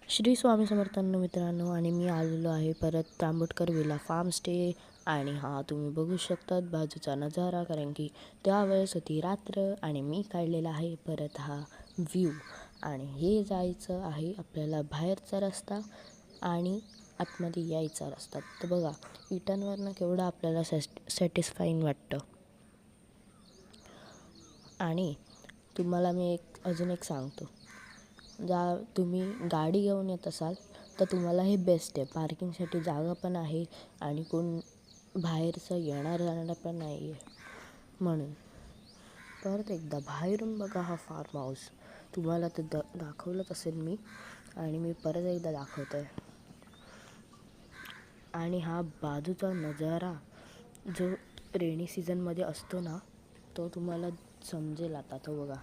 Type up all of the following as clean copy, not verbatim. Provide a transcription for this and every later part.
श्री स्वामी समर्थांनो मित्रांनो, आणि मी आलेलो आहे परत तांबटकर विला फार्म स्टे. आणि हा तुम्ही बघू शकतात बाजूचा नजारा, कारण की त्यावेळेस होती रात्र आणि मी काढलेला आहे परत हा व्ह्यू. आणि हे जायचं आहे आपल्याला बाहेरचा रस्ता आणि आतमध्ये यायचा रस्ता. तर बघा विटांवरनं केवढं आपल्याला सॅटिस्फाईंग वाटतं. आणि तुम्हाला मी अजून एक सांगतो, तुम्ही गाडी घेऊन येत असाल तर तुम्हाला हे बेस्ट आहे. पार्किंगसाठी जागा पण आहे आणि कोण बाहेरचं येणार जाणार पण नाही आहे. म्हणून परत एकदा बाहेरून बघा हा फार्म हाऊस. तुम्हाला तर दाखवलंच असेल मी, आणि मी परत एकदा दाखवतो आहे. आणि हा बाजूचा नजारा जो रेनी सीझनमध्ये असतो ना, तो तुम्हाला समजेल. आता तो बघा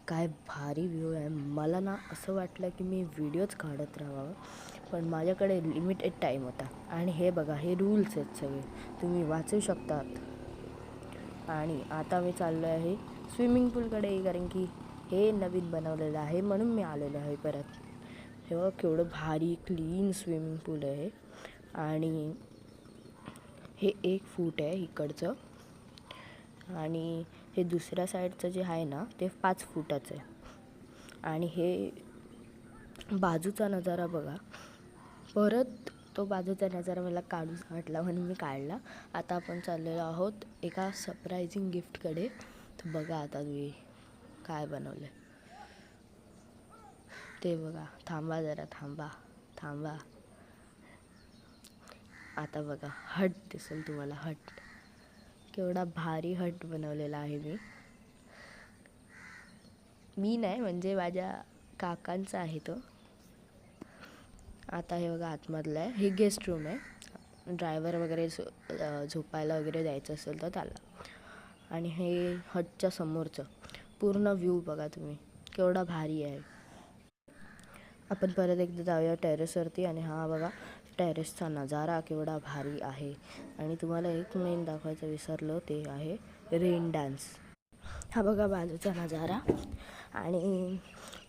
काय भारी व्ह्यू आहे. मला ना असं वाटलं की मी व्हिडिओच काढत राहावं, पण माझ्याकडे लिमिटेड टाईम होता. आणि हे बघा, हे रूल्स आहेत सगळे, तुम्ही वाचू शकतात. आणि आता मी चाललो आहे स्विमिंग पूलकडे, कारण की हे नवीन बनवलेलं आहे म्हणून मी आलेलो आहे परत. हे बघा केवढं भारी क्लीन स्विमिंग पूल आहे. आणि हे 1 फूट आहे इकडचं, आणि हे दुसऱ्या साईडचं जे आहे ना ते 5 फुटाचं आहे. आणि हे बाजूचा नजारा बघा. परत तो बाजूचा नजारा मला काढूच वाटला म्हणून मी काढला. आता आपण चाललेलो आहोत एका सरप्रायझिंग गिफ्टकडे. तर बघा आता तुम्ही काय बनवलं ते बघा. थांबा जरा, थांबा. आता बघा हट दिसेल तुम्हाला. हट केवढा भारी हट बनवलेला आहे. मी नाही, म्हणजे माझ्या काकांचा आहे तो. आता हे बघा आतमधलं आहे, हे गेस्ट रूम आहे. ड्रायव्हर वगैरे झोपायला वगैरे द्यायचं असेल तर त्याला. आणि हे हटच्या समोरचं पूर्ण व्ह्यू बघा तुम्ही, केवढा भारी आहे. आपण परत एकदा जाऊया टेरेसवरती. आणि हा बघा टेरेसचा नजारा केवढा भारी आहे. आणि तुम्हाला एक मेन दाखवायचं विसरलो, ते आहे रेन डान्स. हा बघा बाजूचा नजारा, आणि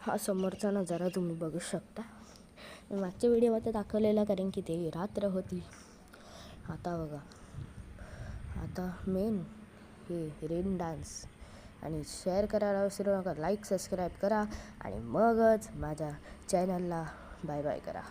हा समोरचा नजारा तुम्ही बघू शकता. मागच्या व्हिडिओमध्ये दाखवलेला, कारण की ते रात्र होती. आता बघा, आता मेन हे रेन डान्स. आणि शेअर करायला विसरू नका, लाईक सबस्क्राईब करा, आणि मगच माझ्या चॅनलला बाय बाय करा.